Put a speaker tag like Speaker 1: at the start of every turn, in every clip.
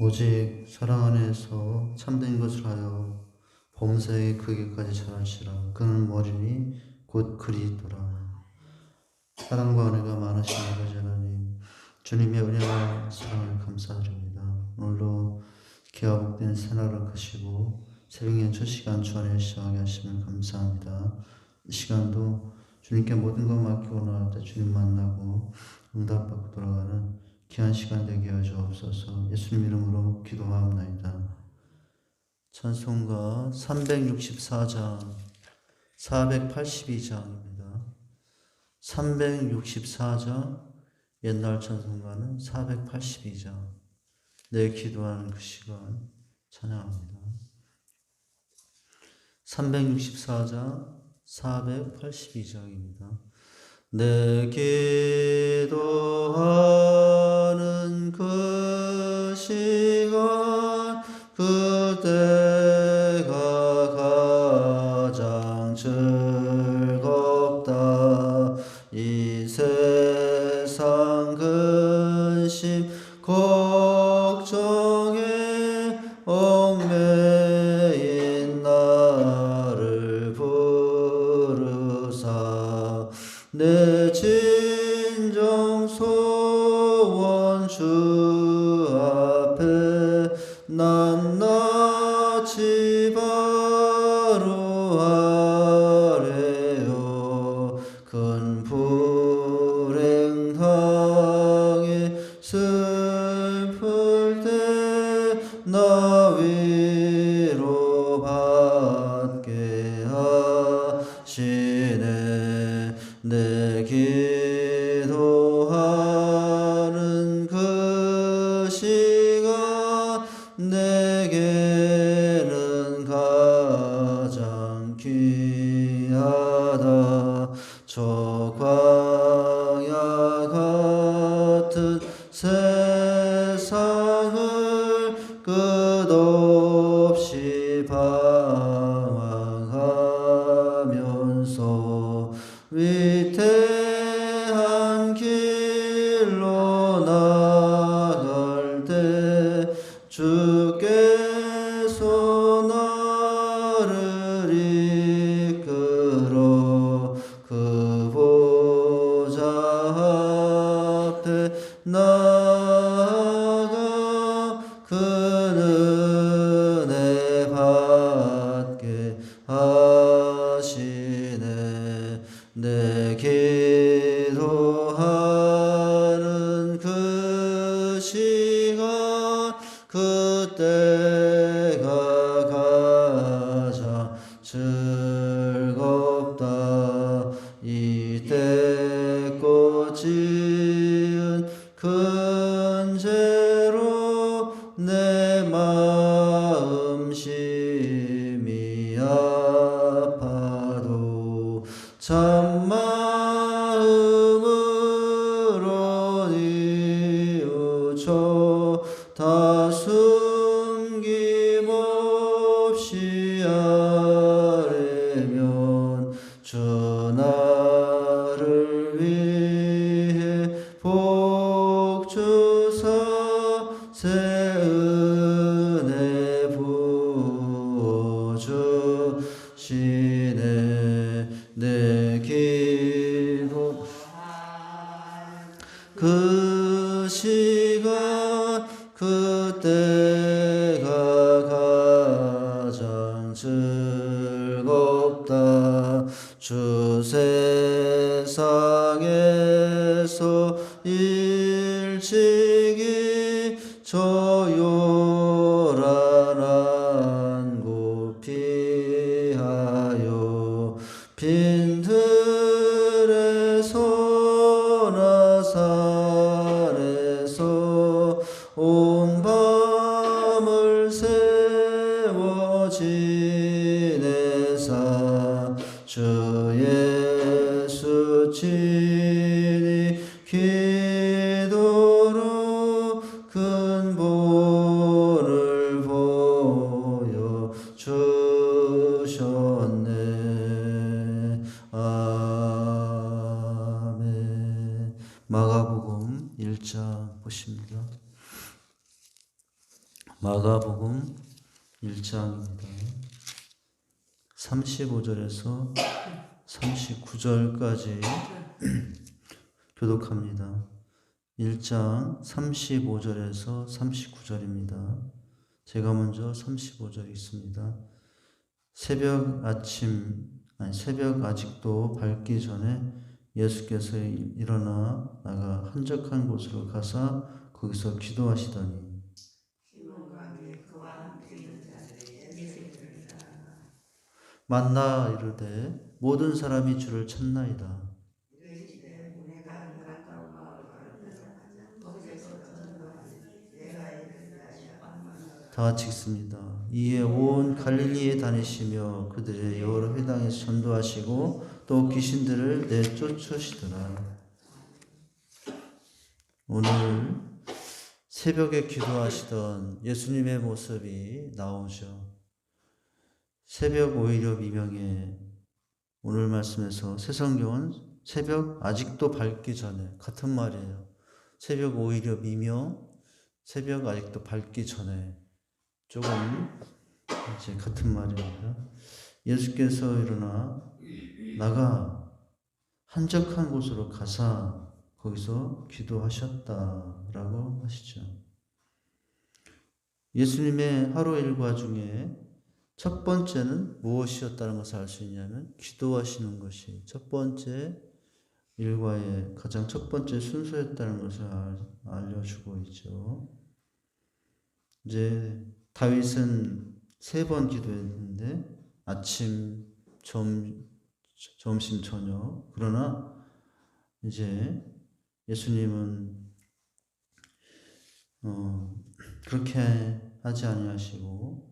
Speaker 1: 오직 사랑 안에서 참된 것을 하여 범사에 크기까지 자라시라. 그는 머리니 곧 그리스도라. 사랑과 은혜가 많으신 아버지 하나님, 주님의 은혜와 사랑을 감사드립니다. 오늘도 기와 복된 새날을 크시고 새벽에 첫 시간 주 안에 시작하게 하시면 감사합니다. 이 시간도 주님께 모든 것 맡기고 나갈 때 주님 만나고 응답받고 돌아가는 귀한 시간 되게 하여 주옵소서. 예수님 이름으로 기도하옵나이다. 찬송가 364장 482장입니다. 364장 옛날 찬송가는 482장 내 기도하는 그 시간 찬양합니다. 364장 482장입니다. 내 기도하는 그 시간 그때가 가장 즐겁다. 이 세상 근심 걱정에 얽매인 나를 부르사 내 진정 소원 주 앞에 낱낱이 바로 하래요. 큰 불행 당해 슬플 때 나 위로 받게 하시네. 내 기도하는 그 시간 내게는 가장 귀하다. 저 광야 같은 세상을 끝없이 방황하면서 위태한 길로 나갈 때 주께서 나를 이끌어 그 보좌 앞에 나아가 그 은혜 받게 하시네. 내 기도하는 그 시간 그때가 가장 즐겁다. 이때 꽃 지은 큰 죄로 내 마음 심히 아파도 참마음으로 뉘우쳐 다 숨김없이 아뢰면 주 나를 위해 복 주사 새 은혜 부어주시네. 내 기도 그 시간 그때가 가장 즐겁다. 주 세상에서 일찍이 저 요란한 곳 피하여 빈들에서나 산에서 온 밤을 세워 지내사 주 예수 친히 기도로 큰 본을 보여 주셨네. 아멘. 마가복음 1장 보십니다. 마가복음 1장입니다. 35절에서 39절까지 교독합니다. 1장 35절에서 39절입니다. 제가 먼저 35절 읽습니다. 새벽 아직도 밝기 전에 예수께서 일어나 나가 한적한 곳으로 가사 거기서 기도하시더니 만나 이르되 모든 사람이 주를 찾나이다. 다 같이 읽습니다. 이에 온 갈릴리에 다니시며 그들의 여러 회당에서 전도하시고 또 귀신들을 내쫓으시더라. 오늘 새벽에 기도하시던 예수님의 모습이 나오죠. 새벽 오히려 미명에 오늘 말씀에서 새성경은 새벽 아직도 밝기 전에 같은 말이에요. 새벽 오히려 미명, 새벽 아직도 밝기 전에 조금 이제 같은 말입니다. 예수께서 일어나 나가 한적한 곳으로 가사 거기서 기도하셨다라고 하시죠. 예수님의 하루 일과 중에 첫 번째는 무엇이었다는 것을 알 수 있냐면 기도하시는 것이 첫 번째 일과의 가장 첫 번째 순서였다는 것을 알려주고 있죠. 이제 다윗은 3번 기도했는데 아침, 점심, 저녁. 그러나 이제 예수님은 그렇게 하지 아니하시고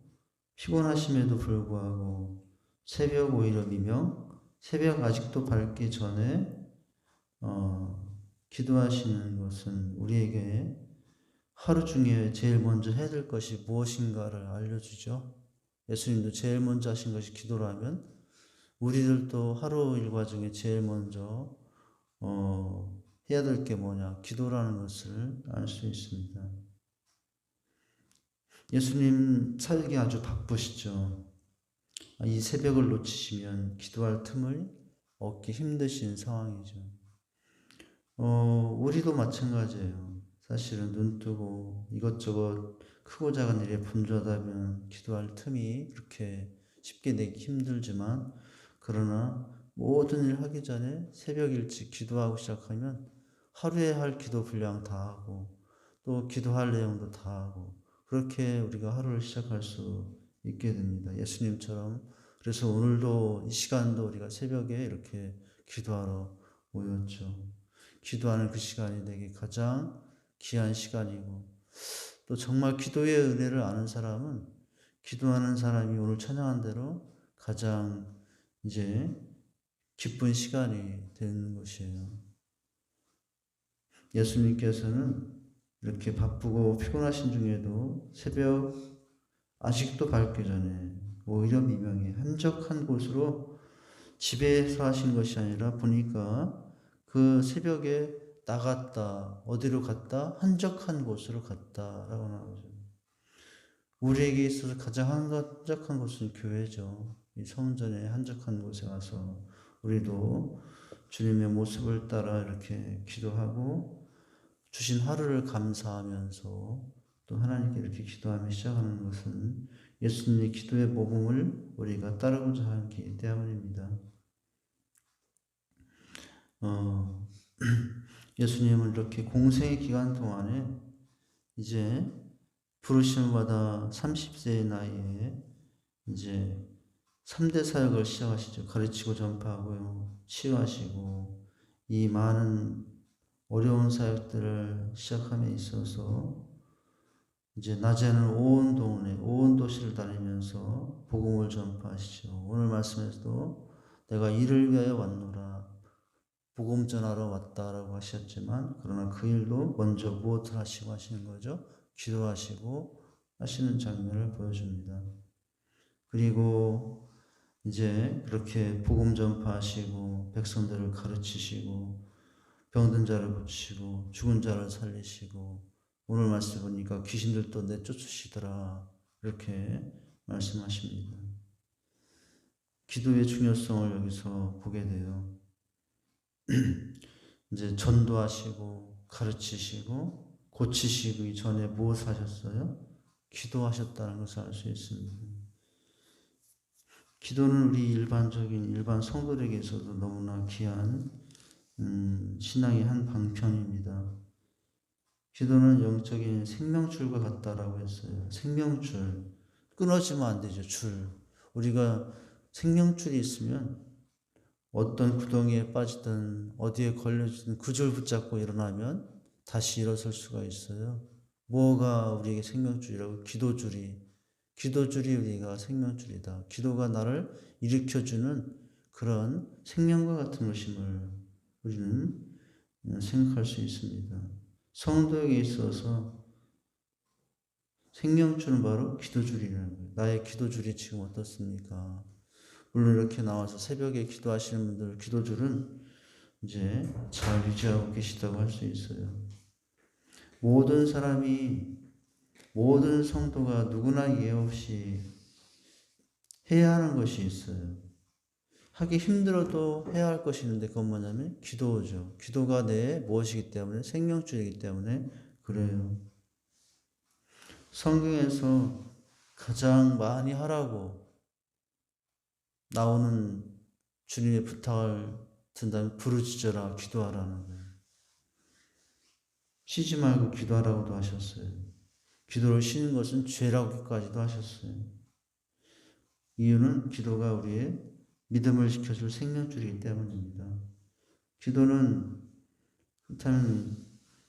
Speaker 1: 피곤하심에도 불구하고 새벽 오히려 미명, 새벽 아직도 밝기 전에 기도하시는 것은 우리에게 하루 중에 제일 먼저 해야 될 것이 무엇인가를 알려주죠. 예수님도 제일 먼저 하신 것이 기도라면 우리들도 하루 일과 중에 제일 먼저 해야 될 게 뭐냐? 기도라는 것을 알 수 있습니다. 예수님 사역이 아주 바쁘시죠. 이 새벽을 놓치시면 기도할 틈을 얻기 힘드신 상황이죠. 우리도 마찬가지예요. 사실은 눈 뜨고 이것저것 크고 작은 일에 분주하다면 기도할 틈이 그렇게 쉽게 내기 힘들지만 그러나 모든 일 하기 전에 새벽 일찍 기도하고 시작하면 하루에 할 기도 분량 다 하고 또 기도할 내용도 다 하고 그렇게 우리가 하루를 시작할 수 있게 됩니다. 예수님처럼. 그래서 오늘도 이 시간도 우리가 새벽에 이렇게 기도하러 모였죠. 기도하는 그 시간이 내게 가장 귀한 시간이고 또 정말 기도의 은혜를 아는 사람은 기도하는 사람이 오늘 찬양한 대로 가장 이제 기쁜 시간이 되는 것이에요. 예수님께서는 이렇게 바쁘고 피곤하신 중에도 새벽 아직도 밝기 전에 오히려 미명에 한적한 곳으로 집에서 하신 것이 아니라 보니까 그 새벽에 나갔다, 어디로 갔다? 한적한 곳으로 갔다라고 나오죠. 우리에게 있어서 가장 한적한 곳은 교회죠. 이 성전의 한적한 곳에 가서 우리도 주님의 모습을 따라 이렇게 기도하고 주신 하루를 감사하면서 또 하나님께 이렇게 기도하며 시작하는 것은 예수님의 기도의 모범을 우리가 따르고자 하기 때문입니다. 예수님은 이렇게 공생의 기간 동안에 이제 부르심을 받아 30세의 나이에 이제 3대 사역을 시작하시죠. 가르치고 전파하고요. 치유하시고 이 많은 어려운 사역들을 시작함에 있어서 이제 낮에는 온 동네, 온 도시를 다니면서 복음을 전파하시죠. 오늘 말씀에서도 내가 이를 위하여 왔노라. 복음 전하러 왔다라고 하셨지만 그러나 그 일도 먼저 무엇을 하시고 하시는 거죠? 기도하시고 하시는 장면을 보여줍니다. 그리고 이제 그렇게 복음 전파하시고 백성들을 가르치시고 병든 자를 고치시고 죽은 자를 살리시고 오늘 말씀 보니까 귀신들도 내쫓으시더라. 이렇게 말씀하십니다. 기도의 중요성을 여기서 보게 돼요. 이제 전도하시고 가르치시고 고치시기 전에 무엇을 하셨어요? 기도하셨다는 것을 알 수 있습니다. 기도는 우리 일반 성도들에게 있어도 너무나 귀한 신앙의 한 방편입니다. 기도는 영적인 생명줄과 같다라고 했어요. 생명줄. 끊어지면 안 되죠, 줄. 우리가 생명줄이 있으면 어떤 구덩이에 빠지든 어디에 걸려지든 그 줄 붙잡고 일어나면 다시 일어설 수가 있어요. 뭐가 우리에게 생명줄이라고? 기도줄이 우리가 생명줄이다. 기도가 나를 일으켜주는 그런 생명과 같은 것임을 우리는 생각할 수 있습니다. 성도에게 있어서 생명줄은 바로 기도줄이라는 거예요. 나의 기도줄이 지금 어떻습니까? 물론 이렇게 나와서 새벽에 기도하시는 분들 기도줄은 이제 잘 유지하고 계시다고 할 수 있어요. 모든 성도가 누구나 예외 없이 해야 하는 것이 있어요. 하기 힘들어도 해야 할 것이 있는데 그건 뭐냐면 기도죠. 기도가 내 무엇이기 때문에 생명줄이기 때문에 그래요. 성경에서 가장 많이 하라고 나오는 주님의 부탁을 든다면 부르짖어라 기도하라는 거예요. 쉬지 말고 기도하라고도 하셨어요. 기도를 쉬는 것은 죄라고까지도 하셨어요. 이유는 기도가 우리의 믿음을 지켜줄 생명줄이기 때문입니다. 기도는 그렇다면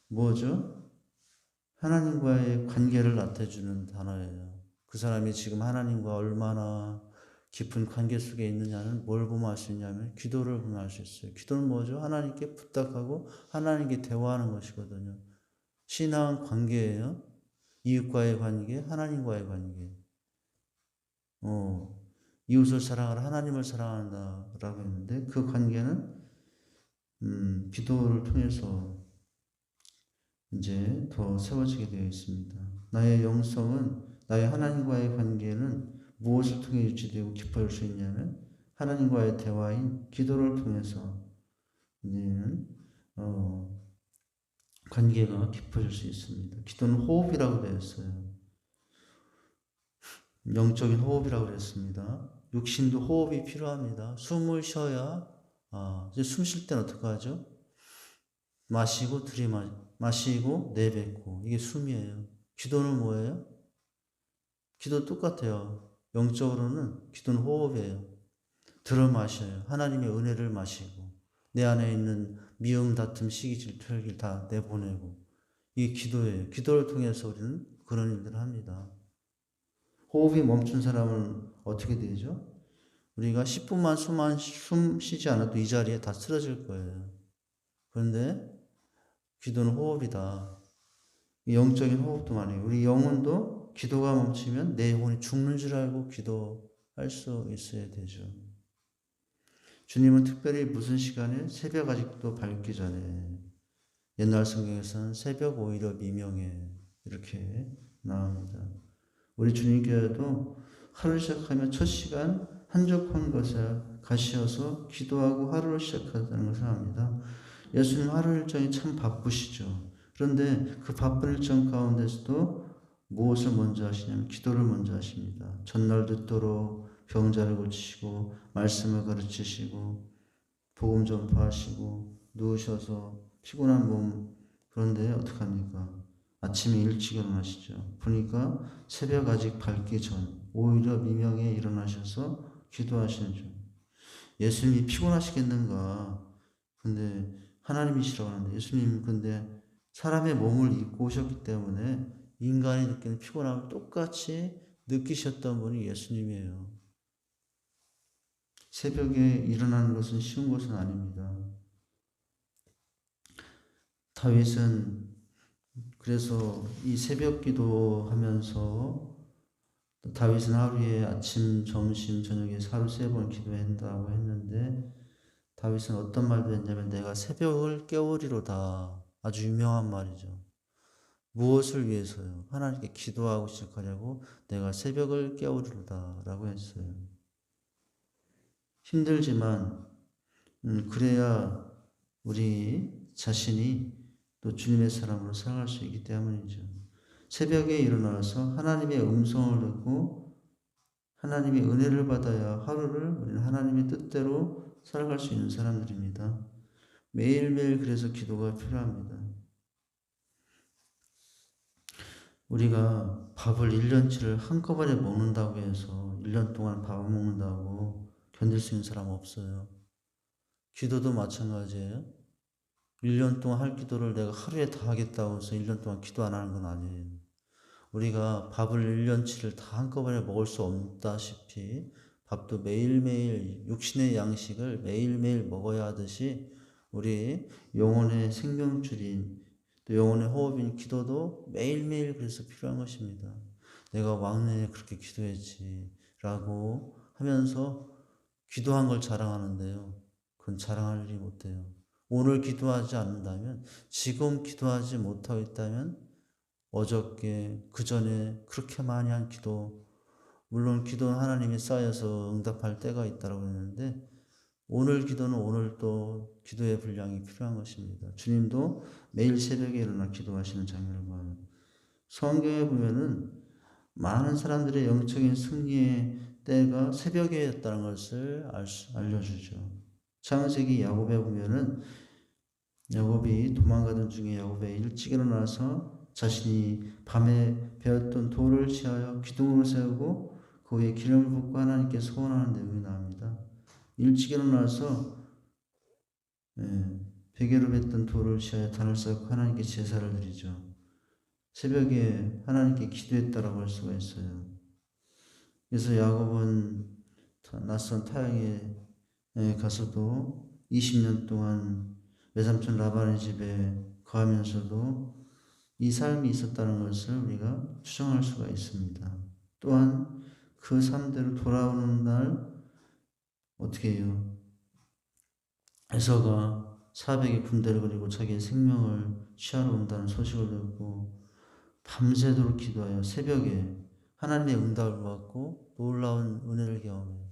Speaker 1: 뭐죠? 하나님과의 관계를 나타내주는 단어예요. 그 사람이 지금 하나님과 얼마나 깊은 관계 속에 있느냐는 뭘 보면 알 수 있냐면 기도를 보면 알 수 있어요. 기도는 뭐죠? 하나님께 부탁하고 하나님께 대화하는 것이거든요. 신앙은 관계예요. 이웃과의 관계, 하나님과의 관계. 이웃을 사랑하라 하나님을 사랑한다라고 했는데 그 관계는 기도를 통해서 이제 더 세워지게 되어 있습니다. 나의 영성은 나의 하나님과의 관계는 무엇을 통해 유지되고 깊어질 수 있냐면 하나님과의 대화인 기도를 통해서 이제는 관계가 깊어질 수 있습니다. 기도는 호흡이라고 되어 있어요. 영적인 호흡이라고 그랬습니다. 육신도 호흡이 필요합니다. 숨을 쉬어야 이제 숨 쉴 때는 어떻게 하죠? 마시고 마시고 내뱉고 이게 숨이에요. 기도는 뭐예요? 기도 똑같아요. 영적으로는 기도는 호흡이에요. 들어 마셔요. 하나님의 은혜를 마시고 내 안에 있는 미움, 다툼, 시기, 질투, 혈기를 다 내보내고 이게 기도예요. 기도를 통해서 우리는 그런 일들을 합니다. 호흡이 멈춘 사람은 어떻게 되죠? 우리가 10분만 숨 쉬지 않아도 이 자리에 다 쓰러질 거예요. 그런데 기도는 호흡이다. 영적인 호흡도 많아요. 우리 영혼도 기도가 멈추면 내 영혼이 죽는 줄 알고 기도할 수 있어야 되죠. 주님은 특별히 무슨 시간에? 새벽 아직도 밝기 전에. 옛날 성경에서는 새벽 오히려 미명에 이렇게 나옵니다. 우리 주님께도 하루를 시작하면 첫 시간 한적한 것에 가시어서 기도하고 하루를 시작한다는 것을 압니다. 예수님 하루 일정이 참 바쁘시죠. 그런데 그 바쁜 일정 가운데서도 무엇을 먼저 하시냐면 기도를 먼저 하십니다. 전날 듣도록 병자를 고치시고 말씀을 가르치시고 복음 전파하시고 누우셔서 피곤한 몸 그런데 어떡합니까? 아침에 일찍 일어나시죠. 보니까 새벽 아직 밝기 전 오히려 미명에 일어나셔서 기도하시는 중. 예수님이 피곤하시겠는가? 근데 하나님이시라고 하는데 예수님 근데 사람의 몸을 입고 오셨기 때문에 인간이 느끼는 피곤함을 똑같이 느끼셨던 분이 예수님이에요. 새벽에 일어나는 것은 쉬운 것은 아닙니다. 다윗은 그래서 이 새벽 기도하면서 다윗은 하루에 아침, 점심, 저녁에 하루 3번 기도한다고 했는데 다윗은 어떤 말도 했냐면 내가 새벽을 깨우리로다. 아주 유명한 말이죠. 무엇을 위해서요? 하나님께 기도하고 시작하려고 내가 새벽을 깨우리로다 라고 했어요. 힘들지만 그래야 우리 자신이 또 주님의 사람으로 살아갈 수 있기 때문이죠. 새벽에 일어나서 하나님의 음성을 듣고 하나님의 은혜를 받아야 하루를 우리는 하나님의 뜻대로 살아갈 수 있는 사람들입니다. 매일매일 그래서 기도가 필요합니다. 우리가 밥을 1년치를 한꺼번에 먹는다고 해서 1년 동안 밥을 먹는다고 견딜 수 있는 사람 없어요. 기도도 마찬가지예요. 1년 동안 할 기도를 내가 하루에 다 하겠다고 해서 1년 동안 기도 안 하는 건 아니에요. 우리가 밥을 1년치를 다 한꺼번에 먹을 수 없다시피 밥도 매일매일 육신의 양식을 매일매일 먹어야 하듯이 우리 영혼의 생명줄인 또 영혼의 호흡인 기도도 매일매일 그래서 필요한 것입니다. 내가 왕년에 그렇게 기도했지 라고 하면서 기도한 걸 자랑하는데요. 그건 자랑할 일이 못해요. 오늘 기도하지 않는다면, 지금 기도하지 못하고 있다면 어저께 그 전에 그렇게 많이 한 기도, 물론 기도는 하나님이 쌓여서 응답할 때가 있다고 했는데 오늘 기도는 오늘 또 기도의 분량이 필요한 것입니다. 주님도 매일 새벽에 일어나 기도하시는 장면을 봐요. 성경에 보면은 많은 사람들의 영적인 승리의 때가 새벽에였다는 것을 알려주죠. 창세기 야곱에 보면은 야곱이 도망가던 중에 야곱이 일찍 일어나서 자신이 밤에 베었던 돌을 취하여 기둥으로 세우고 그 위에 기름을 붓고 하나님께 소원하는 내용이 나옵니다. 일찍 일어나서 베개로 뱉던 돌을 취하여 단을 쌓고 하나님께 제사를 드리죠. 새벽에 하나님께 기도했다라고 할 수가 있어요. 그래서 야곱은 낯선 타향에 가서도 20년 동안 외삼촌 라반의 집에 거하면서도 이 삶이 있었다는 것을 우리가 추정할 수가 있습니다. 또한 그 삶대로 돌아오는 날 어떻게 해요? 에서가 400의 군대를 그리고 자기의 생명을 취하러 온다는 소식을 듣고 밤새도록 기도하여 새벽에 하나님의 응답을 받고 놀라운 은혜를 경험해요.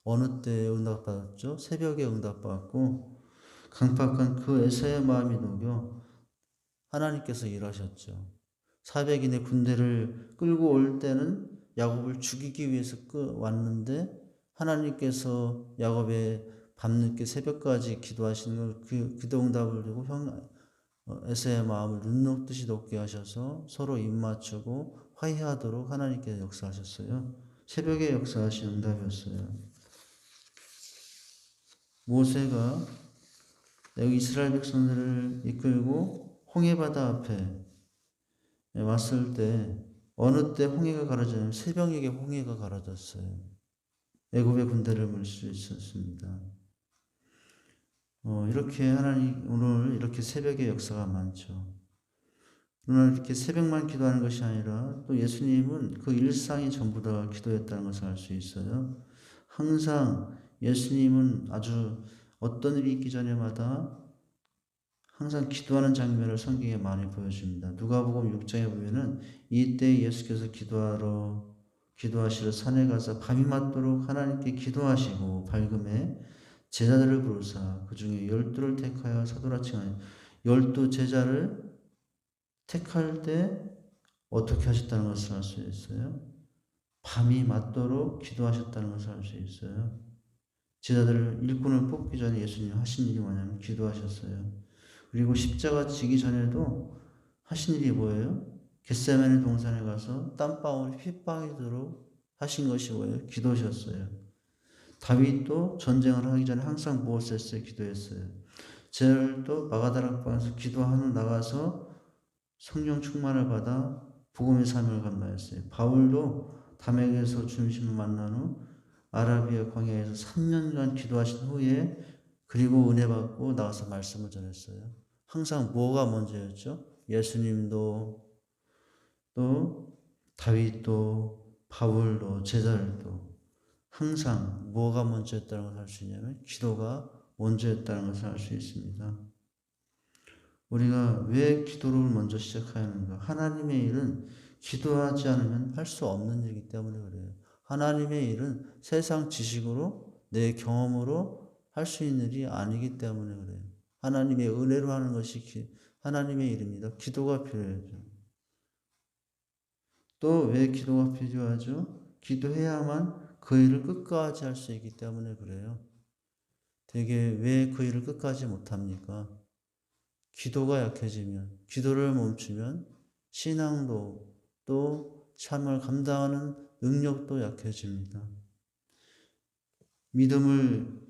Speaker 1: 어느 때 응답받았죠? 새벽에 응답받고 강팍한 그 에서의 마음이 녹여 하나님께서 일하셨죠. 400인의 군대를 끌고 올 때는 야곱을 죽이기 위해서 왔는데 하나님께서 야곱의 밤늦게 새벽까지 기도하시는 걸 그 기도 응답을 두고 에서의 마음을 눈 녹듯이 녹게 하셔서 서로 입맞추고 화해하도록 하나님께서 역사하셨어요. 새벽에 역사하신 응답이었어요. 모세가 여기 이스라엘 백성들을 이끌고 홍해바다 앞에 왔을 때 어느 때 홍해가 가라졌냐면 새벽녘에 홍해가 가라졌어요. 애굽의 군대를 물 수 있었습니다. 이렇게 하나님 오늘 이렇게 새벽의 역사가 많죠. 그러나 이렇게 새벽만 기도하는 것이 아니라 또 예수님은 그 일상이 전부 다 기도였다는 것을 알 수 있어요. 항상 예수님은 아주 어떤 일이 있기 전에마다 항상 기도하는 장면을 성경에 많이 보여줍니다. 누가복음 6장에 보면은 이때 예수께서 기도하시러 산에 가서 밤이 맞도록 하나님께 기도하시고 밝음에 제자들을 부르사 그 중에 12를 택하여 사도라 칭하여 12 제자를 택할 때 어떻게 하셨다는 것을 알 수 있어요. 밤이 맞도록 기도하셨다는 것을 알 수 있어요. 제자들을 일꾼을 뽑기 전에 예수님 하신 일이 뭐냐면 기도하셨어요. 그리고 십자가 지기 전에도 하신 일이 뭐예요? 겟세마네 동산에 가서 땀방울이 핏방울이도록 하신 것이 뭐예요? 기도셨어요. 다윗도 전쟁을 하기 전에 항상 무엇을 했어요? 기도했어요. 제자들도 마가다락방에서 기도한 후 나가서 성령 충만을 받아 복음의 사명을 감당했어요. 바울도 담에게서 주님을 만난 후 아라비아 광야에서 3년간 기도하신 후에 그리고 은혜 받고 나가서 말씀을 전했어요. 항상 뭐가 먼저였죠? 예수님도 또 다윗도 바울도 제자들도 항상 뭐가 먼저였다는 것을 알 수 있냐면 기도가 먼저였다는 것을 알 수 있습니다. 우리가 왜 기도를 먼저 시작해야 하는가? 하나님의 일은 기도하지 않으면 할 수 없는 일이기 때문에 그래요. 하나님의 일은 세상 지식으로 내 경험으로 할 수 있는 일이 아니기 때문에 그래요. 하나님의 은혜로 하는 것이 하나님의 일입니다. 기도가 필요하죠. 또 왜 기도가 필요하죠? 기도해야만 그 일을 끝까지 할 수 있기 때문에 그래요. 되게 왜 그 일을 끝까지 못합니까? 기도가 약해지면, 기도를 멈추면 신앙도 또 삶을 감당하는 능력도 약해집니다. 믿음을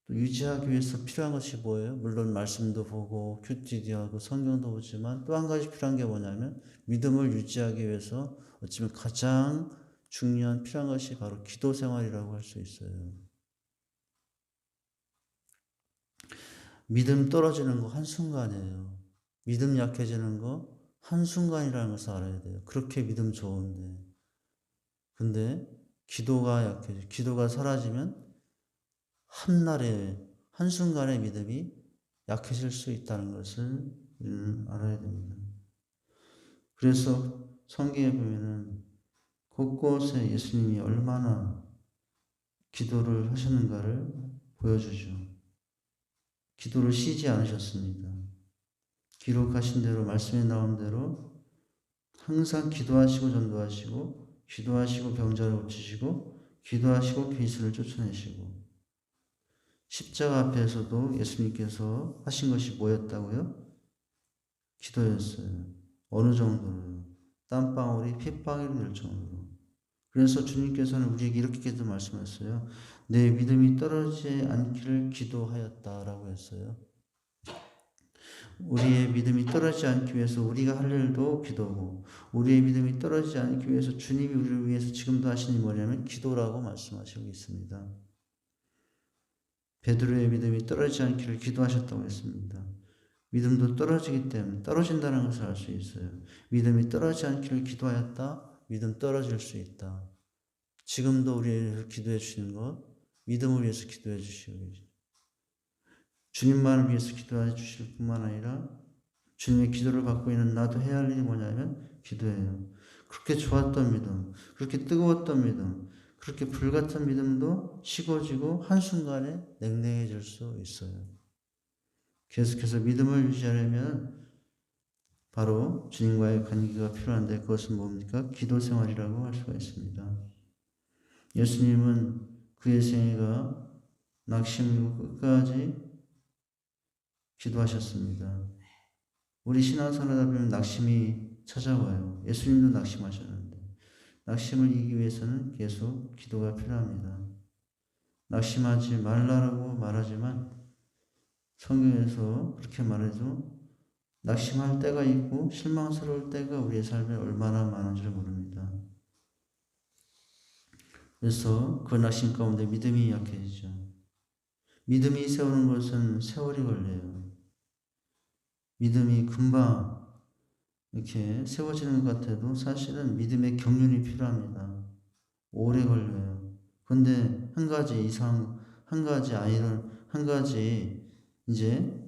Speaker 1: 유지하기 위해서 필요한 것이 뭐예요? 물론 말씀도 보고 큐티도 하고 성경도 보지만 또 한 가지 필요한 게 뭐냐면 믿음을 유지하기 위해서 어쩌면 가장 중요한 필요한 것이 바로 기도 생활이라고 할 수 있어요. 믿음 떨어지는 거 한순간이에요. 믿음 약해지는 거 한순간이라는 것을 알아야 돼요. 그렇게 믿음 좋은데. 근데 기도가 약해져. 기도가 사라지면 한날에, 한순간에 믿음이 약해질 수 있다는 것을 알아야 됩니다. 그래서 성경에 보면은 곳곳에 예수님이 얼마나 기도를 하셨는가를 보여주죠. 기도를 쉬지 않으셨습니다. 기록하신 대로, 말씀에 나온 대로 항상 기도하시고 전도하시고, 기도하시고 병자를 고치시고, 기도하시고 귀신을 쫓아내시고, 십자가 앞에서도 예수님께서 하신 것이 뭐였다고요? 기도였어요. 어느 정도로요? 땀방울이 핏방울이 될 정도로. 그래서 주님께서는 우리에게 이렇게도 말씀하셨어요. 내 믿음이 떨어지지 않기를 기도하였다라고 했어요. 우리의 믿음이 떨어지지 않기 위해서 우리가 할 일도 기도고, 우리의 믿음이 떨어지지 않기 위해서 주님이 우리를 위해서 지금도 하시는 뭐냐면 기도라고 말씀하시고 있습니다. 베드로의 믿음이 떨어지지 않기를 기도하셨다고 했습니다. 믿음도 떨어지기 때문에 떨어진다는 것을 알 수 있어요. 믿음이 떨어지지 않기를 기도하였다. 믿음 떨어질 수 있다. 지금도 우리를 기도해 주시는 것, 믿음을 위해서 기도해 주시고 계십니다. 주님만을 위해서 기도해 주실 뿐만 아니라 주님의 기도를 받고 있는 나도 해야 할 일이 뭐냐면 기도해요. 그렇게 좋았던 믿음, 그렇게 뜨거웠던 믿음, 그렇게 불같은 믿음도 식어지고 한순간에 냉랭해질 수 있어요. 계속해서 믿음을 유지하려면 바로 주님과의 관계가 필요한데 그것은 뭡니까? 기도 생활이라고 할 수가 있습니다. 예수님은 그의 생애가 낙심이고 끝까지 기도하셨습니다. 우리 신앙생활 하다 보면 낙심이 찾아와요. 예수님도 낙심하셨는데 낙심을 이기기 위해서는 계속 기도가 필요합니다. 낙심하지 말라라고 말하지만 성경에서 그렇게 말해도 낙심할 때가 있고 실망스러울 때가 우리의 삶에 얼마나 많은지를 모릅니다. 그래서 그 낙심 가운데 믿음이 약해지죠. 믿음이 세우는 것은 세월이 걸려요. 믿음이 금방 이렇게 세워지는 것 같아도 사실은 믿음의 경륜이 필요합니다. 오래 걸려요. 근데 한 가지 이제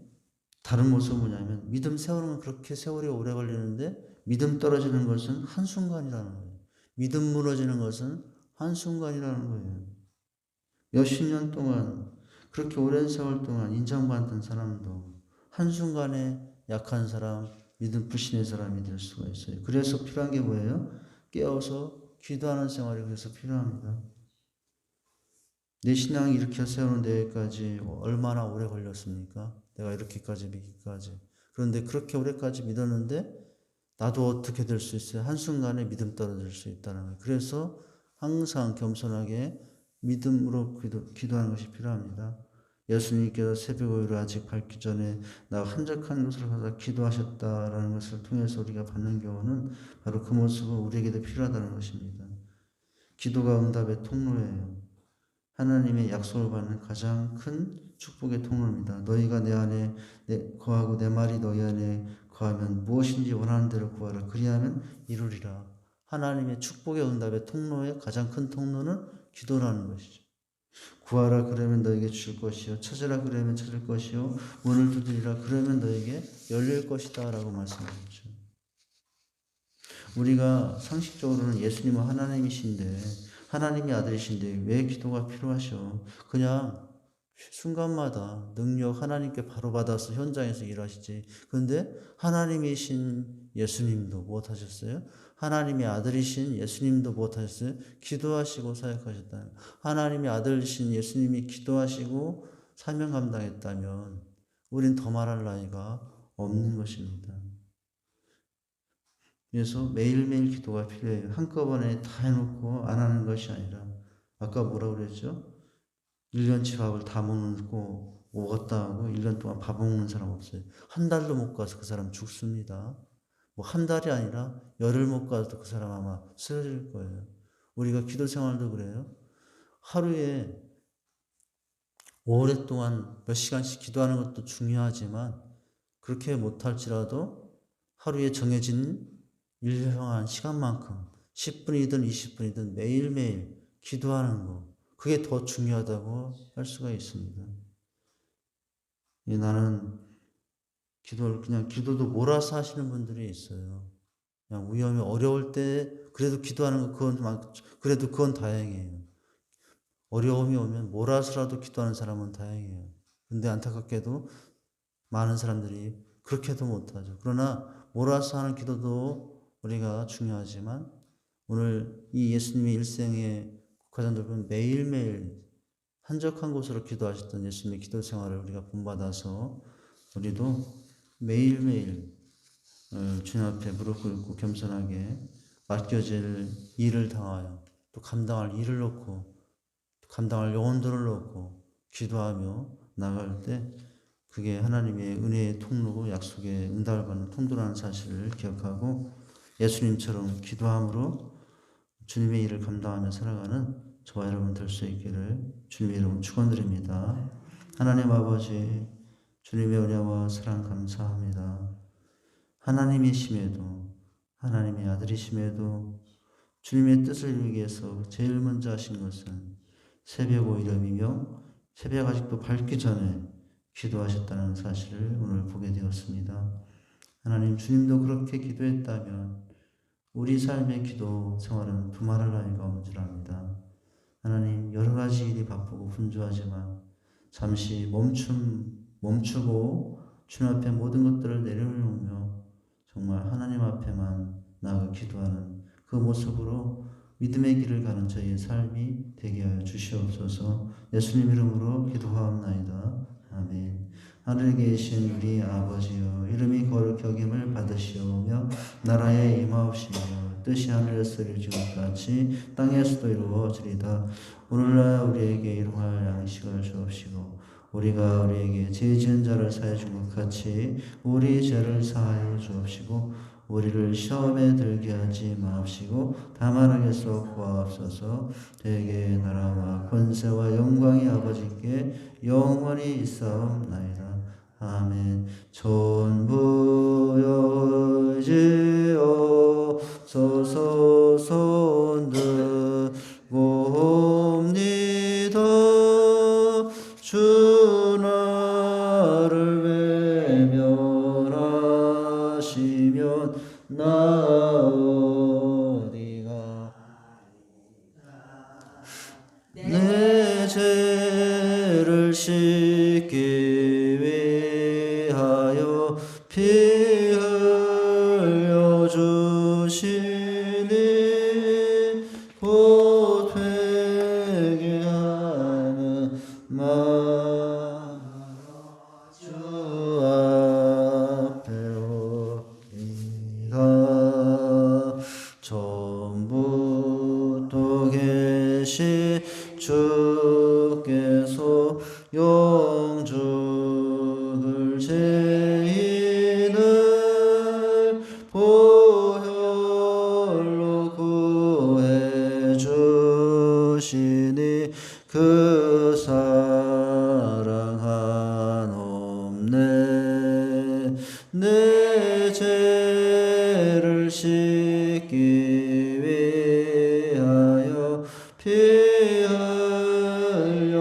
Speaker 1: 다른 모습은 뭐냐면 믿음 세우는 건 그렇게 세월이 오래 걸리는데 믿음 떨어지는 것은 한순간이라는 거예요. 믿음 무너지는 것은 한순간이라는 거예요. 몇십 년 동안 그렇게 오랜 세월 동안 인정받던 사람도 한순간에 약한 사람, 믿음 불신의 사람이 될 수가 있어요. 그래서 필요한 게 뭐예요? 깨어서 기도하는 생활이 그래서 필요합니다. 내 신앙이 이렇게 세우는 데까지 얼마나 오래 걸렸습니까? 내가 이렇게까지 믿기까지. 그런데 그렇게 오래까지 믿었는데 나도 어떻게 될 수 있어요? 한순간에 믿음 떨어질 수 있다는 거예요. 그래서 항상 겸손하게 믿음으로 기도하는 것이 필요합니다. 예수님께서 새벽 오후를 아직 밝기 전에 나 한적한 곳으로 가서 기도하셨다라는 것을 통해서 우리가 받는 경우는 바로 그 모습은 우리에게도 필요하다는 것입니다. 기도가 응답의 통로예요. 하나님의 약속을 받는 가장 큰 축복의 통로입니다. 너희가 내 안에 거하고 내 말이 너희 안에 거하면 무엇인지 원하는 대로 구하라. 그리하면 이루리라. 하나님의 축복의 응답의 통로의 가장 큰 통로는 기도라는 것이죠. 구하라 그러면 너에게 줄 것이요 찾으라 그러면 찾을 것이요 문을 두드리라 그러면 너에게 열릴 것이다 라고 말씀하셨죠. 우리가 상식적으로는 예수님은 하나님이신데 하나님이 아들이신데 왜 기도가 필요하셔? 그냥 순간마다 능력 하나님께 바로 받아서 현장에서 일하시지. 그런데 하나님이신 예수님도 무엇하셨어요? 하나님의 아들이신 예수님도 무엇하셨어요? 기도하시고 사역하셨다. 하나님의 아들이신 예수님이 기도하시고 사명 감당했다면 우린 더 말할 나위가 없는 것입니다. 그래서 매일매일 기도가 필요해요. 한꺼번에 다 해놓고 안 하는 것이 아니라 아까 뭐라고 그랬죠? 1년치 밥을 다 먹고 오갔다 하고 1년 동안 밥 먹는 사람 없어요. 한 달도 못 가서 그 사람 죽습니다. 뭐 한 달이 아니라 열흘 못 가도 그 사람 아마 쓰러질 거예요. 우리가 기도 생활도 그래요. 하루에 오랫동안 몇 시간씩 기도하는 것도 중요하지만 그렇게 못할지라도 하루에 정해진 일정한 시간만큼 10분이든 20분이든 매일매일 기도하는 거 그게 더 중요하다고 할 수가 있습니다. 나는 기도를 그냥 기도도 몰아서 하시는 분들이 있어요. 그냥 위험이 어려울 때 그래도 기도하는 거 그래도 그건 다행이에요. 어려움이 오면 몰아서라도 기도하는 사람은 다행이에요. 근데 안타깝게도 많은 사람들이 그렇게도 못하죠. 그러나 몰아서 하는 기도도 우리가 중요하지만 오늘 이 예수님의 일생의 국화장들 보면 매일매일 한적한 곳으로 기도하셨던 예수님의 기도 생활을 우리가 본받아서 우리도 매일매일 주님 앞에 무릎 꿇고 겸손하게 맡겨질 일을 당하여 또 감당할 일을 놓고 감당할 영혼들을 놓고 기도하며 나갈 때 그게 하나님의 은혜의 통로고 약속의 응답을 받는 통로라는 사실을 기억하고 예수님처럼 기도함으로 주님의 일을 감당하며 살아가는 저와 여러분 될 수 있기를 주님의 이름으로 축원드립니다. 하나님 아버지 주님의 은혜와 사랑 감사합니다. 하나님이심에도 하나님의 아들이심에도 주님의 뜻을 이루기 위해서 제일 먼저 하신 것은 새벽 오일염이며 새벽 아직도 밝기 전에 기도하셨다는 사실을 오늘 보게 되었습니다. 하나님 주님도 그렇게 기도했다면 우리 삶의 기도 생활은 두말할 나위가 없는 줄 압니다. 하나님 여러 가지 일이 바쁘고 분주하지만 잠시 멈추고 주님 앞에 모든 것들을 내려놓으며 정말 하나님 앞에만 나아가 기도하는 그 모습으로 믿음의 길을 가는 저희의 삶이 되게 하여 주시옵소서. 예수님 이름으로 기도하옵나이다. 아멘. 하늘에 계신 우리 아버지여 이름이 거룩히 여김을 받으시오며 나라에 임하옵시며 뜻이 하늘에서 이루어진 것 같이 땅에서도 이루어지리다. 오늘날 우리에게 일용할 양식을 주옵시고 우리가 우리에게 죄 지은 자를 사하여 준 것 같이 우리 죄를 사하여 주옵시고 우리를 시험에 들게 하지 마옵시고 다만 악에서 구하옵소서. 대개 나라와 권세와 영광이 아버지께 영원히 있사옵나이다. 아멘. 전부 여지옵소서. 손들고옵니다. 주 나를 외면하시면 나 어디가 내 죄를 씻기 위하여 피 흘려 주시니 곧 회개하는 마음 주 앞에 오리라. 전부터 계신 주께서 영죽을 죄인을 보혈로 구해 주시니 그 사랑 한없네. 내 죄를 씻기 위하여 피 흘려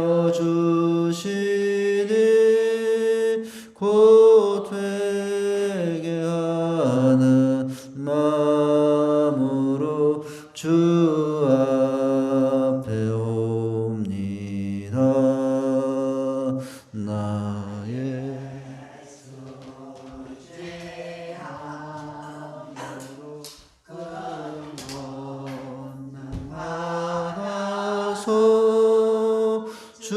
Speaker 1: 구하소서. 주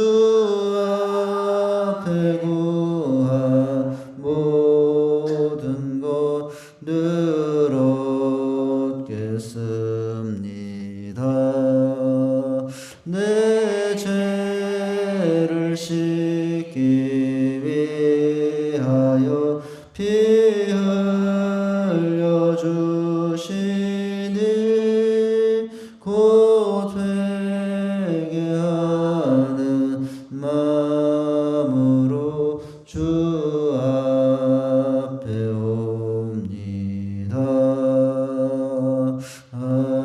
Speaker 1: 앞에 구한 모든 것 늘 얻겠습니다. 내 죄를 씻기 위하여 피 흘려 주시니 곧 회개하는 마음으로 주 앞에 옵니다. 아멘.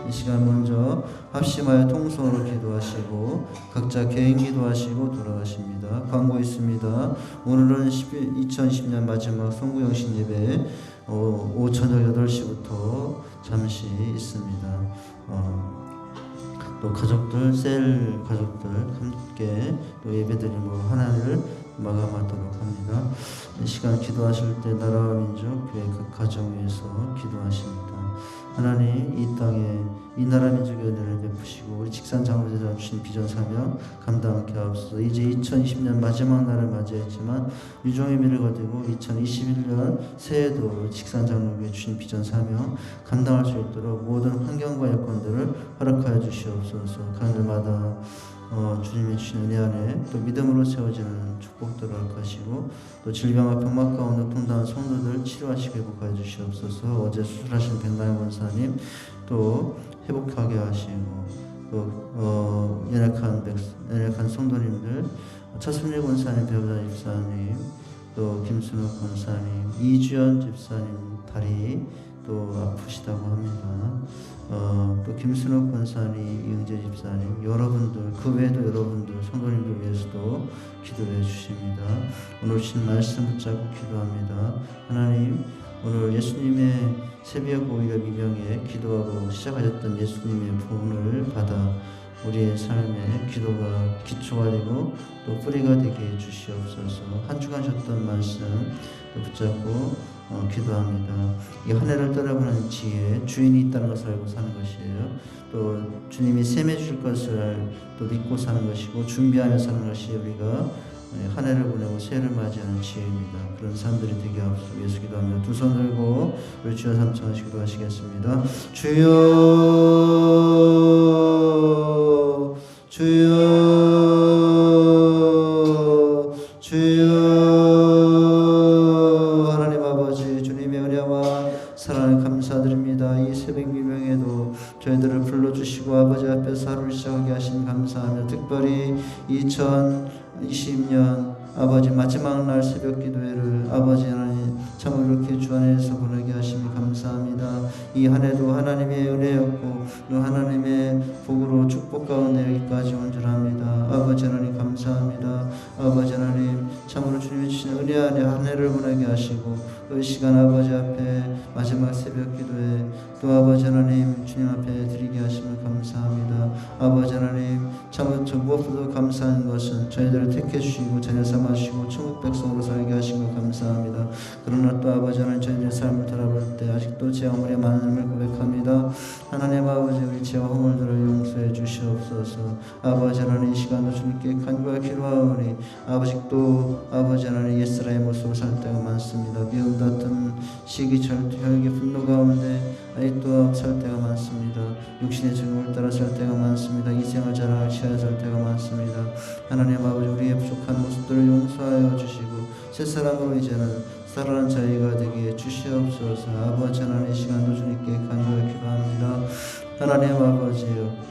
Speaker 1: 이 시간 먼저 합심하여 통성으로 기도하시고 각자 개인 기도하시고 돌아가십니다. 광고 있습니다. 오늘은 2010년 마지막 송구영신 예배 오후 저녁 8시부터 잠시 있습니다. 또 가족들, 셀 가족들 함께 또 예배드리고 하나를 마감하도록 합니다. 이 시간 기도하실 때 나라와 민족, 교회 각 가정 위해서 기도하십니다. 하나님, 이 땅에 이 나라 민족의 은혜를 베푸시고 우리 직산 장로제자 주신 비전 사명 감당하게 하옵소서. 이제 2020년 마지막 날을 맞이했지만 유종의 미를 거두고 2021년 새해도 직산 장로교회 주신 비전 사명 감당할 수 있도록 모든 환경과 여건들을 허락하여 주시옵소서. 가늘마다 주님이 주신 은혜 안에 또 믿음으로 세워지는 축복들을 허락하시고 또 질병과 병막 가운데 통당한 성도들 치료하시고 회복하여 주시옵소서. 어제 수술하신 백나영 권사님 또 회복하게 하시고 또 연약한 성도님들 차순일 권사님, 배우자 집사님, 또 김순욱 권사님, 이주연 집사님 다리 또 아프시다고 합니다. 또 김순욱 권사님, 이응재 집사님, 여러분들 그 외에도 여러분들 성도님들 위해서도 기도해 주십니다. 오늘 주신 말씀 붙잡고 기도합니다. 하나님, 오늘 예수님의 새벽 오후에 미명에 기도하고 시작하셨던 예수님의 부흥을 받아 우리의 삶에 기도가 기초가 되고 또 뿌리가 되게 해 주시옵소서. 한 주간 하셨던 말씀 또 붙잡고 기도합니다. 이 한 해를 떠나보는 지혜에 주인이 있다는 것을 알고 사는 것이에요. 또 주님이 셈해 줄 것을 또 믿고 사는 것이고 준비하며 사는 것이 우리가 한 해를 보내고 새해를 맞이하는 지혜입니다. 그런 사람들이 되게 하옵소서. 예수 기도하며 두 손 들고 우리 주여 삼천하시 기도하시겠습니다. 주여 주여 주여. 하나님 아버지, 주님의 은혜와 사랑을 감사드립니다. 이 새벽 미명에도 저희들을 불러주시고 아버지 앞에서 하루를 시작하게 하신 감사하며 특별히 2020년 아버지 마지막 날 새벽 기도회를 아버지 하나님 참 이렇게 주 안에서 보내게 하심이 감사합니다. 이 한 해도 하나님의 은혜였고 또 하나님의 복으로 축복 가운데 여기까지 온 줄 압니다. 아버지 하나님 감사합니다. 아버지 하나님 참으로 주님이 주신 은혜 안에 한 해를 보내게 하시고 이 시간 아버지 앞에 마지막 새벽 기도에 또 아버지 하나님 주님 앞에 드리게 하심을 감사합니다. 아버지 하나님 참으로 무엇보다 감사한 것은 저희들을 택해 주시고 자녀 삼아주시고 천국 백성으로 살게 하신 것 감사합니다. 그러나 또 아버지 하나님 저희들의 삶을 돌아볼 때 아직도 제 허물이 많음을 고백합니다. 하나님 아버지 우리 죄와 허물들을 용서해 주시옵소서. 아버지 하나님 이 시간도 주님께 간구하여 기도하오니 아버지도 아버지 하나님 옛사람의 모습을 살 때가 많습니다. 미움 다툼 시기 절투 혈기 분노 가운데 아직도 살 때가 많습니다. 육신의 증오를 따라 살 때가 많습니다. 이생을 자랑을 취하여 살 때가 많습니다. 하나님 아버지 우리의 부족한 모습들을 용서하여 주시고 새 사람으로 이제는 살아난 자유가 되게 주시옵소서. 아버지 하나님 이 시간도 주님께 간구하여 기도합니다. 하나님 아버지요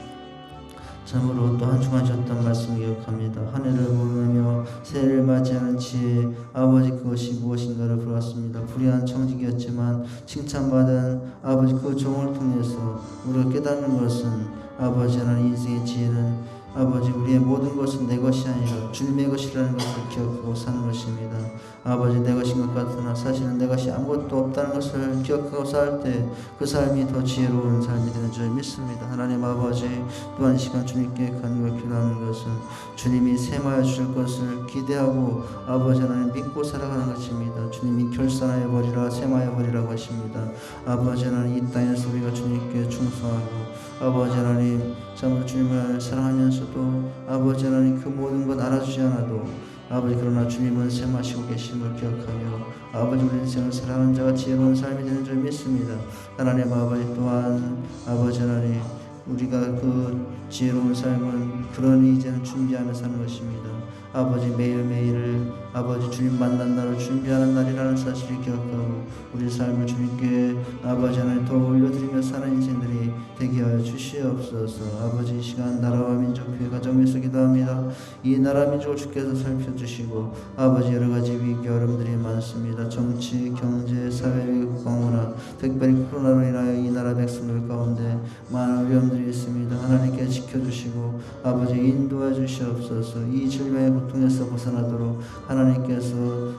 Speaker 1: 참으로 또 한 주간 하셨던 말씀 기억합니다. 한 해를 보내며 새해를 맞이하는 지혜 아버지 그것이 무엇인가를 물었습니다. 불의한 청직이었지만 칭찬받은 아버지 그 종을 통해서 우리가 깨닫는 것은 아버지 하나님 인생의 지혜는 아버지 우리의 모든 것은 내 것이 아니라 주님의 것이라는 것을 기억하고 사는 것입니다. 아버지 내 것인 것 같으나 사실은 내 것이 아무것도 없다는 것을 기억하고 살 때 그 삶이 더 지혜로운 삶이 되는 줄 믿습니다. 하나님 아버지 또한 이 시간 주님께 간구하며 기도하는 것은 주님이 세마여 주실 것을 기대하고 아버지 하나님 믿고 살아가는 것입니다. 주님이 결산하여 버리라 세마여 버리라고 하십니다. 아버지 하나님 이 땅에서 우리가 주님께 충성하고 아버지 하나님 참으로 주님을 사랑하면서도 아버지 하나님 그 모든 것 알아주지 않아도 아버지 그러나 주님은 세마시고 계심을 기억하며 아버지 우리 인생을 사랑하는 자가 지혜로운 삶이 되는 줄 믿습니다. 하나님 아버지 또한 아버지 하나님 우리가 그 지혜로운 삶은 그러니 이제는 준비하며 사는 것입니다. 아버지 매일매일을 아버지 주님 만난 날을 준비하는 날이라는 사실을 기억하고 우리 삶을 주님께 아버지 하나님 더 올려드리며 사는 인생들이 되게 하여 주시옵소서. 아버지 이 시간 나라와 민족 교회 가정에서 기도합니다. 이 나라 민족을 주께서 살펴주시고 아버지 여러가지 위기 어려움들이 많습니다. 정치, 경제, 사회 위기 강화나 특별히 코로나로 인하여 이 나라 백성들 가운데 많은 위험들이 있습니다. 하나님께 지켜주시고 아버지 인도해 주시옵소서. 이 질병의 고통에서 벗어나도록 하나님께서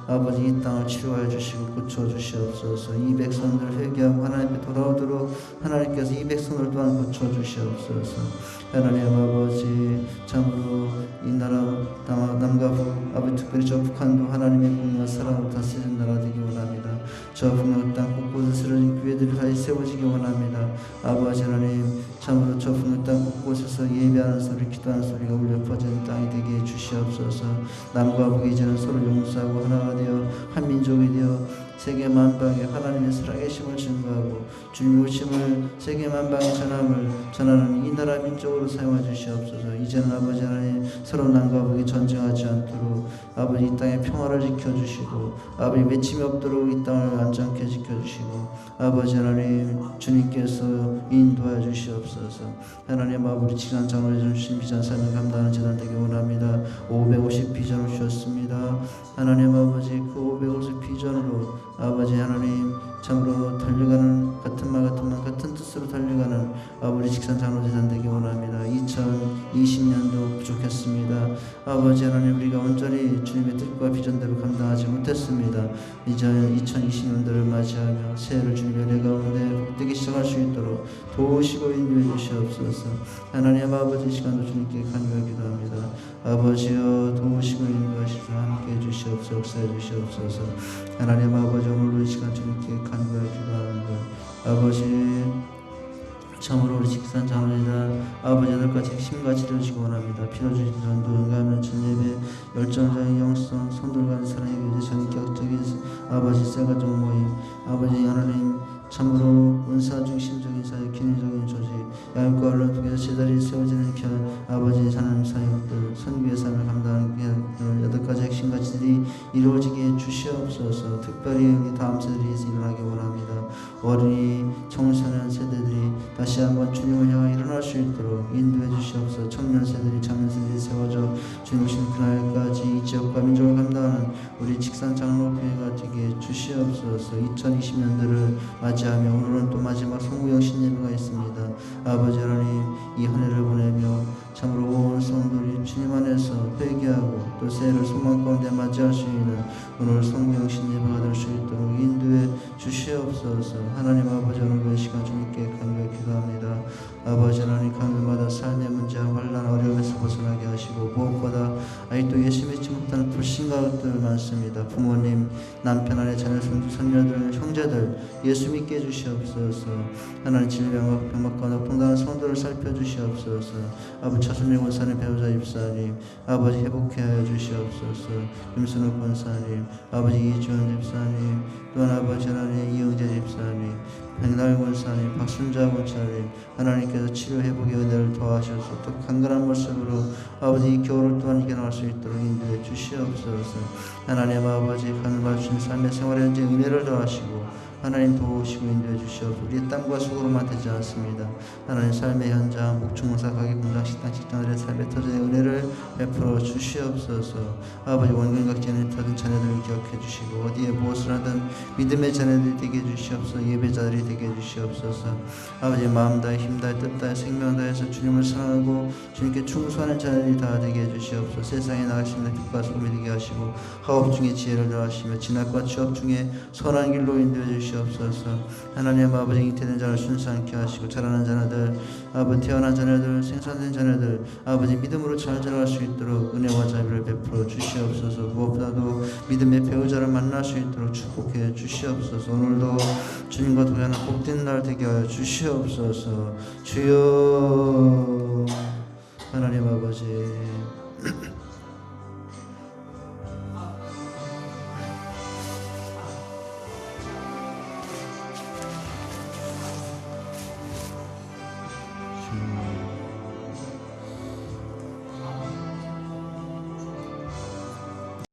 Speaker 1: 아버지 이 땅을 치료해 주시고 고쳐 주시옵소서. 이 백성들 회개하고 하나님께 돌아오도록 하나님께서 이 백성들 또한 고쳐 주시옵소서. 하나님 아버지 참으로 이 나라 남과 북 아버지 특별히 저 북한도 하나님의 공의와 사랑으로 다스리는 나라 되기 원합니다. 저 북녘 땅 곳곳에 쓰러진 교회들이 다시 세워지기 원합니다. 아버지 하나님 참으로 저 북녘 땅 곳곳에서 예배하는 소리 기도하는 소리가 울려 퍼지는 땅이 되게 해 주시옵소서. 남과 북이 이제는 서로 용서하고 하나가 되어 한 민족이 되어 세계 만방에 하나님의 살아계심을 증거하고 주님의 오심을 세계 만방에 전하는 이 나라 민족으로 사용해 주시옵소서. 이제는 아버지 하나님 서로 남과 북이 전쟁하지 않도록 아버지 이 땅의 평화를 지켜주시고 아버지 외침이 없도록 이 땅을 안전케 지켜주시고 아버지 하나님 주님께서 인도해 주시옵소서. 하나님 아버지 지난 장로에 주신 비전 삶을 감당하는 재단 되기 원합니다. 550 비전을 주셨습니다. 하나님 아버지 그 550 비전으로 아버지 하나님 참으로 달려가는 같은 말 같은 말 같은 뜻으로 달려가는 아버지 직산 장로재단 되기 원합니다. 2020년도 부족했습니다. 아버지 하나님 우리가 온전히 주님의 뜻과 비전대로 감당하지 못했습니다. 이제 2020년도를 맞이하며 새해를 주님의 은혜 가운데 복되게 시작할 수 있도록 도우시고 인도해 주시옵소서. 하나님 아버지 시간도 주님께 간구하여 기도합니다. 아버지여 도우시고 인도하시고 함께해 주시옵소서. 역사해 주시옵소서. 하나님 아버지 오늘도 이 시간 주님께 간구하여 기도하는 것 아버지 참으로 우리 직산 장로이다 아버지 아들까지 힘과 치료주시기 원합니다. 필요주신 전도 응가하는 전예배 열정적인 영성 성들과의 사랑의 교제 전격적인 아버지 새가족 모임 아버지 하나님 참으로 은사 중심적인 사회 기능적인 조직 양육과 언론 통해서 제자리 세워지는 아버지 하나님 사역들 선교의 삶을 감당하는 8가지 핵심 가치들이 이루어지게 주시옵소서. 특별히 우리 다음 세대들이 일어나기 원합니다. 어린이 청소년 세대들이 다시 한번 주님을 향해 일어날 수 있도록 인도해 주시옵소서. 청년 세대들이 장년 세대들이 세워져 주님 오신 그날까지 이 지역과 민족을 감당하는 우리 직산 장로교회가 되게 주시옵소서. 2020년도를 맞이하며 오늘은 또 마지막 성구영신 예배가 있습니다. 아버지 하나님 이 한 해를 보내며 참으로 온 성도들이 주님 안에서 회개하고 또 새해를 소망 가운데 맞이할 수 있는 오늘 성구영신 예배가 될 수 있도록 인도해 주시옵소서. 하나님 아버지 오늘 이 시간 주님께 간구해 기도합니다. 아버지 하나님 가늘마다 삶의 문제와 환난 어려움에서 벗어나게 하시고 무엇보다 아직도 예수 믿지 못하는 불신과 것들 많습니다. 부모님, 남편 아내 자녀 손녀들 형제들 예수 믿게 해주시옵소서. 하나님 질병과 병막과 높은다는 성도를 살펴주시옵소서. 아버지 차순일 권사님 배우자 집사님 아버지 회복해 하여 주시옵소서. 김순욱 권사님 아버지 이주원 집사님 또한 아버지 하나님 이영재 집사님 백날 권사님 박순자 권사님 하나님께서 치료 회복의 은혜를 더하셔서 또 강건한 모습으로 아버지 이 겨울을 또한 이겨나갈 수 있도록 인도해 주시옵소서. 하나님 아버지 하늘 받으신 삶의 생활에 현재 은혜를 더하시고 하나님 도우시고 인도해 주시옵소서. 우리의 땀과 수고로만 되지 않습니다. 하나님 삶의 현장, 목축농사, 가게, 공장, 식당, 직장들의 삶의 터전의 은혜를 베풀어 주시옵소서. 아버지 원근각지는 터진 자녀들을 기억해 주시고 어디에 무엇을 하든 믿음의 자녀들이 되게 해주시옵소서. 예배자들이 되게 해주시옵소서. 아버지 마음 다해 힘 다해 뜻 다해 생명 다해서 주님을 사랑하고 주님께 충성하는 자녀들이 다 되게 해주시옵소서. 세상에 나가시는 빛과 소금이 되게 하시고 하업 중에 지혜를 더하시며 진학과 취업 중에 선한 길로 인도해 주시옵소서. 하나님 아버지 잉태된 자를 순수하게 하시고 자라는 자녀들 아버지 태어난 자녀들 생산된 자녀들 아버지 믿음으로 잘 자랄 수 있도록 은혜와 자비를 베풀어 주시옵소서. 무엇보다도 믿음의 배우자를 만날 수 있도록 축복해 주시옵소서. 오늘도 주님과 동행하는 복된 날 되게 하여 주시옵소서. 주여 하나님 아버지